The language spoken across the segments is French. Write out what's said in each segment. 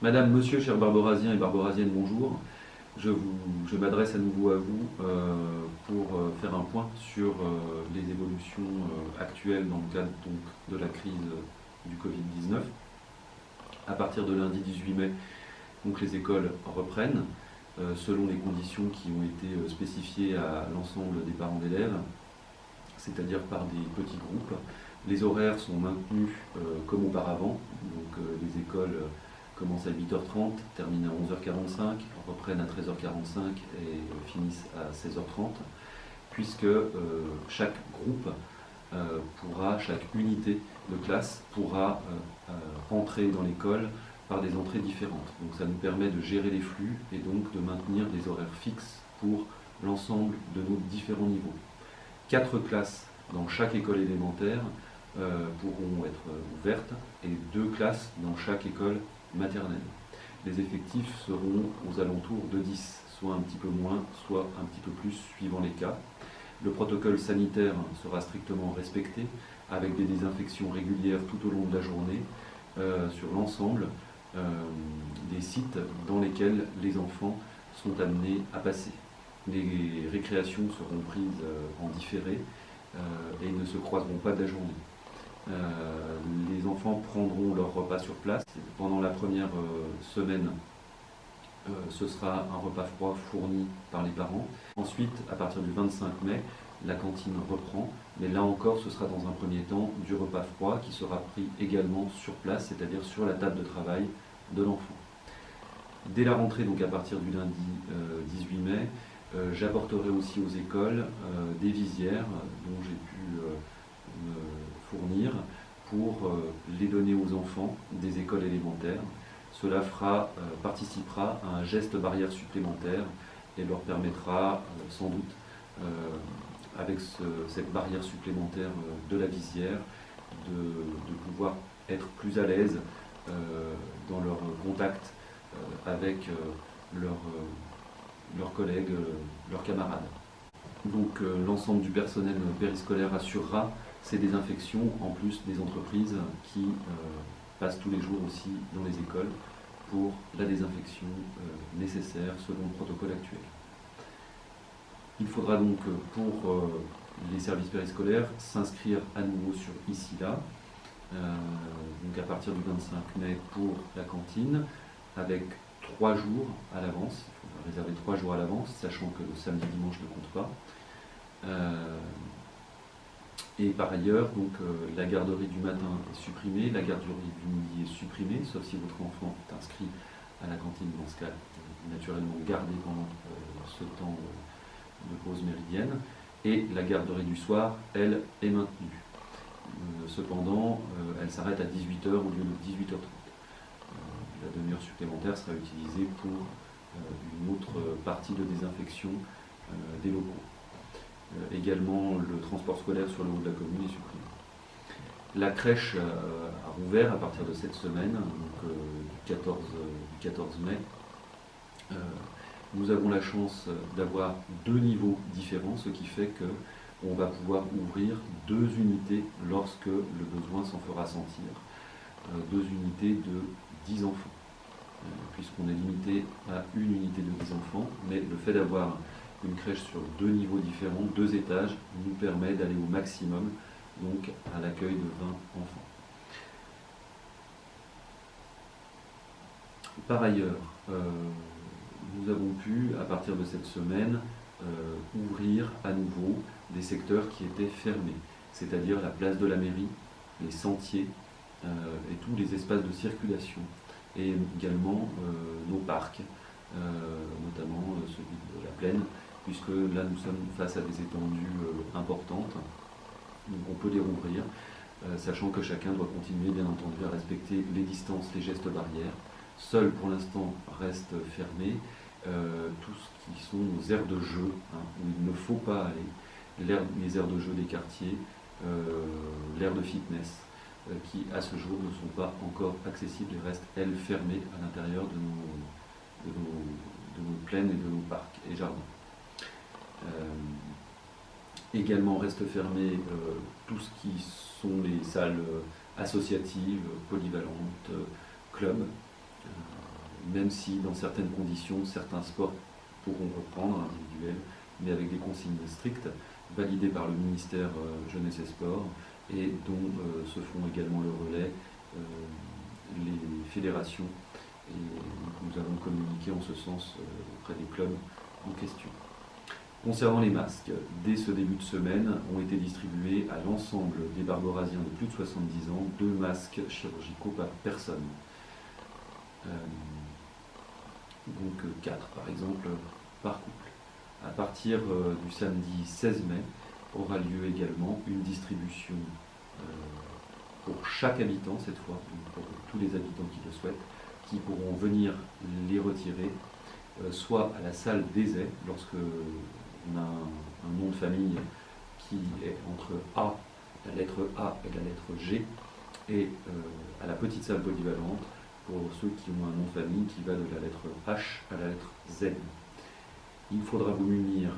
Madame, Monsieur, chers Barborasiens et Barborasiennes, bonjour. Je m'adresse à nouveau à vous pour faire un point sur les évolutions actuelles dans le cadre donc, de la crise du Covid-19. À partir de lundi 18 mai, donc, les écoles reprennent selon les conditions qui ont été spécifiées à l'ensemble des parents d'élèves, c'est-à-dire par des petits groupes. Les horaires sont maintenus comme auparavant, donc les écoles commencent à 8h30, terminent à 11h45, reprennent à 13h45 et finissent à 16h30, puisque chaque groupe chaque unité de classe pourra entrer dans l'école par des entrées différentes. Donc ça nous permet de gérer les flux et donc de maintenir des horaires fixes pour l'ensemble de nos différents niveaux. 4 classes dans chaque école élémentaire pourront être ouvertes et 2 classes dans chaque école maternelle. Les effectifs seront aux alentours de 10, soit un petit peu moins, soit un petit peu plus, suivant les cas. Le protocole sanitaire sera strictement respecté, avec des désinfections régulières tout au long de la journée, sur l'ensemble des sites dans lesquels les enfants sont amenés à passer. Les récréations seront prises en différé et ne se croiseront pas de la journée. Les enfants prendront leur repas sur place. Pendant la première semaine, ce sera un repas froid fourni par les parents. Ensuite, à partir du 25 mai, la cantine reprend, mais là encore, ce sera dans un premier temps du repas froid qui sera pris également sur place, c'est-à-dire sur la table de travail de l'enfant. Dès la rentrée, donc à partir du lundi 18 mai, j'apporterai aussi aux écoles des visières dont j'ai pu me fournir pour les donner aux enfants des écoles élémentaires. Cela participera à un geste barrière supplémentaire et leur permettra sans doute, avec cette barrière supplémentaire de la visière, de pouvoir être plus à l'aise dans leur contact avec leurs collègues, leurs camarades. Donc l'ensemble du personnel périscolaire assurera ces désinfections, en plus des entreprises qui passent tous les jours aussi dans les écoles pour la désinfection nécessaire selon le protocole actuel. Il faudra donc pour les services périscolaires s'inscrire à nouveau sur ICI-là, donc à partir du 25 mai pour la cantine, avec 3 jours à l'avance. Il faudra réserver 3 jours à l'avance, sachant que le samedi et dimanche ne compte pas. Et par ailleurs, donc, la garderie du matin est supprimée, la garderie du midi est supprimée, sauf si votre enfant est inscrit à la cantine. Dans ce cas, naturellement gardé pendant ce temps de pause méridienne. Et la garderie du soir, elle, est maintenue. Cependant, elle s'arrête à 18h au lieu de 18h30. La demi-heure supplémentaire sera utilisée pour une autre partie de désinfection des locaux. Également, le transport scolaire sur le haut de la commune est supprimé. La crèche a rouvert à partir de cette semaine, donc du 14 mai. Nous avons la chance d'avoir 2 niveaux différents, ce qui fait qu'on va pouvoir ouvrir 2 unités lorsque le besoin s'en fera sentir. 2 unités de 10 enfants, puisqu'on est limité à une unité de 10 enfants, mais le fait d'avoir une crèche sur 2 niveaux différents, 2 étages, nous permet d'aller au maximum, donc à l'accueil de 20 enfants. Par ailleurs, nous avons pu, à partir de cette semaine, ouvrir à nouveau des secteurs qui étaient fermés, c'est-à-dire la place de la mairie, les sentiers et tous les espaces de circulation, et également nos parcs, notamment celui de la Plaine, puisque là nous sommes face à des étendues importantes, donc on peut les rouvrir, sachant que chacun doit continuer bien entendu à respecter les distances, les gestes barrières. Seuls pour l'instant restent fermés tout ce qui sont nos aires de jeu, où il ne faut pas aller, les aires de jeu des quartiers, l'aire de fitness, qui à ce jour ne sont pas encore accessibles et restent, elles, fermées à l'intérieur de nos plaines et de nos parcs et jardins. Également restent fermées tout ce qui sont les salles associatives, polyvalentes, clubs, même si dans certaines conditions, certains sports pourront reprendre individuels, mais avec des consignes strictes, validées par le ministère Jeunesse et Sport, et dont se font également le relais les fédérations. Et nous avons communiqué en ce sens auprès des clubs en question. Concernant les masques, dès ce début de semaine, ont été distribués à l'ensemble des Barborasiens de plus de 70 ans 2 masques chirurgicaux par personne. Donc 4 par exemple par couple. À partir du samedi 16 mai aura lieu également une distribution pour chaque habitant cette fois, donc pour tous les habitants qui le souhaitent, qui pourront venir les retirer soit à la salle d'essai lorsque on a un nom de famille qui est entre A, la lettre A et la lettre G, et à la petite salle polyvalente pour ceux qui ont un nom de famille qui va de la lettre H à la lettre Z. Il faudra vous munir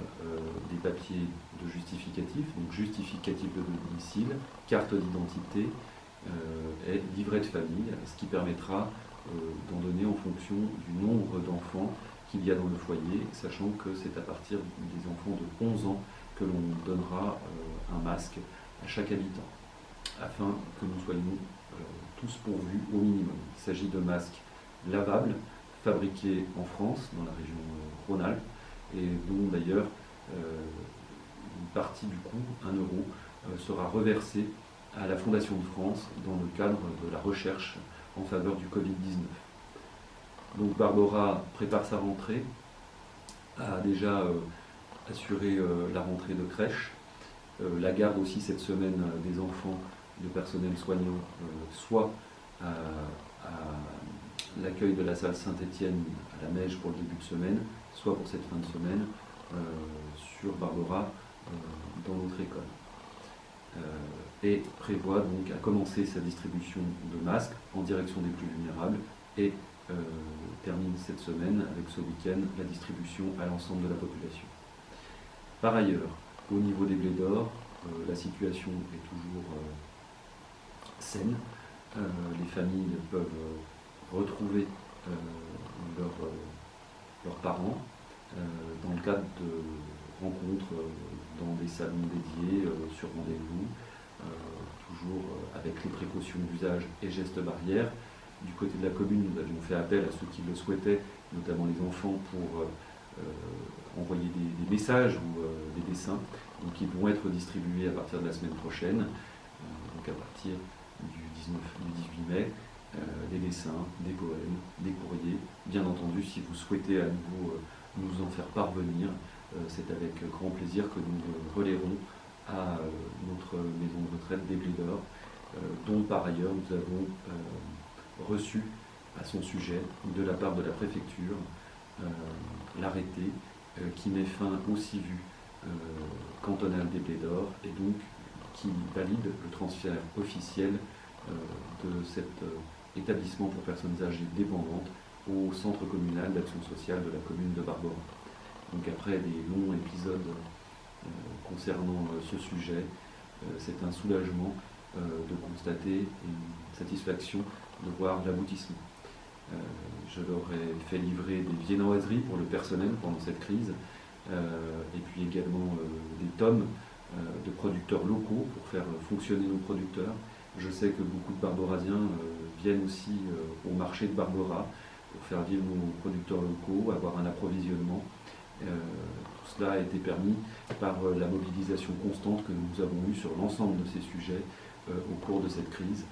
des papiers de justificatif, donc justificatif de domicile, carte d'identité et livret de famille, ce qui permettra d'en donner en fonction du nombre d'enfants qu'il y a dans le foyer, sachant que c'est à partir des enfants de 11 ans que l'on donnera un masque à chaque habitant, afin que nous soyons tous pourvus au minimum. Il s'agit de masques lavables, fabriqués en France, dans la région Rhône-Alpes, et dont d'ailleurs une partie du coût, 1 euro, sera reversée à la Fondation de France dans le cadre de la recherche en faveur du Covid-19. Donc Barbora prépare sa rentrée, a déjà assuré la rentrée de crèche, la garde aussi cette semaine des enfants de personnel soignant, soit à l'accueil de la salle Saint-Étienne à la Neige pour le début de semaine, soit pour cette fin de semaine sur Barbora dans notre école. Et prévoit donc à commencer sa distribution de masques en direction des plus vulnérables et termine cette semaine avec ce week-end la distribution à l'ensemble de la population. Par ailleurs, au niveau des blés d'or, la situation est toujours saine. Les familles peuvent retrouver leurs parents dans le cadre de rencontres dans des salons dédiés sur rendez-vous, toujours avec les précautions d'usage et gestes barrières. Du côté de la commune, nous avions fait appel à ceux qui le souhaitaient, notamment les enfants, pour envoyer des messages ou des dessins. Donc ils vont être distribués à partir de la semaine prochaine, donc à partir du 18 mai, des dessins, des poèmes, des courriers. Bien entendu, si vous souhaitez à nouveau nous en faire parvenir, c'est avec grand plaisir que nous le relayerons à notre maison de retraite des Blés d'Or, dont par ailleurs nous avons reçu à son sujet de la part de la préfecture l'arrêté qui met fin aussi vu cantonal des Blés d'Or et donc qui valide le transfert officiel de cet établissement pour personnes âgées dépendantes au centre communal d'action sociale de la commune de Barbora. Donc après des longs épisodes concernant ce sujet, c'est un soulagement de constater une satisfaction de voir l'aboutissement. Je leur ai fait livrer des viennoiseries pour le personnel pendant cette crise, et puis également des tomes de producteurs locaux pour faire fonctionner nos producteurs. Je sais que beaucoup de Barborasiens viennent aussi au marché de Barbora pour faire vivre nos producteurs locaux, avoir un approvisionnement. Tout cela a été permis par la mobilisation constante que nous avons eue sur l'ensemble de ces sujets au cours de cette crise,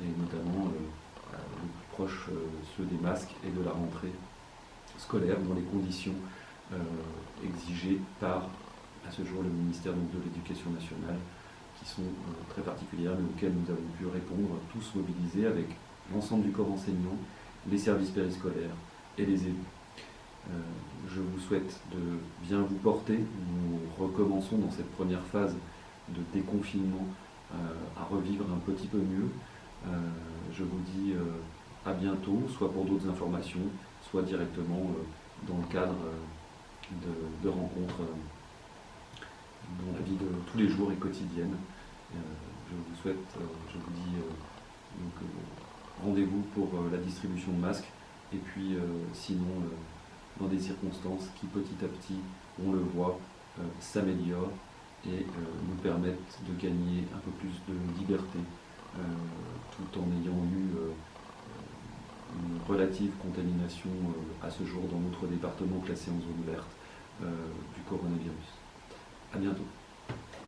et notamment le plus proche ceux des masques et de la rentrée scolaire dans les conditions exigées par, à ce jour, le ministère donc, de l'Éducation nationale, qui sont très particulières, mais auxquelles nous avons pu répondre, tous mobilisés avec l'ensemble du corps enseignant, les services périscolaires et les élus. Je vous souhaite de bien vous porter. Nous recommençons dans cette première phase de déconfinement à revivre un petit peu mieux. Je vous dis à bientôt, soit pour d'autres informations, soit directement dans le cadre de rencontres dans la vie de tous les jours et quotidienne. Je vous souhaite, je vous dis donc, rendez-vous pour la distribution de masques et puis sinon dans des circonstances qui petit à petit, on le voit, s'améliorent et nous permettent de gagner un peu plus de liberté tout en ayant eu une relative contamination à ce jour dans notre département classé en zone verte du coronavirus. À bientôt.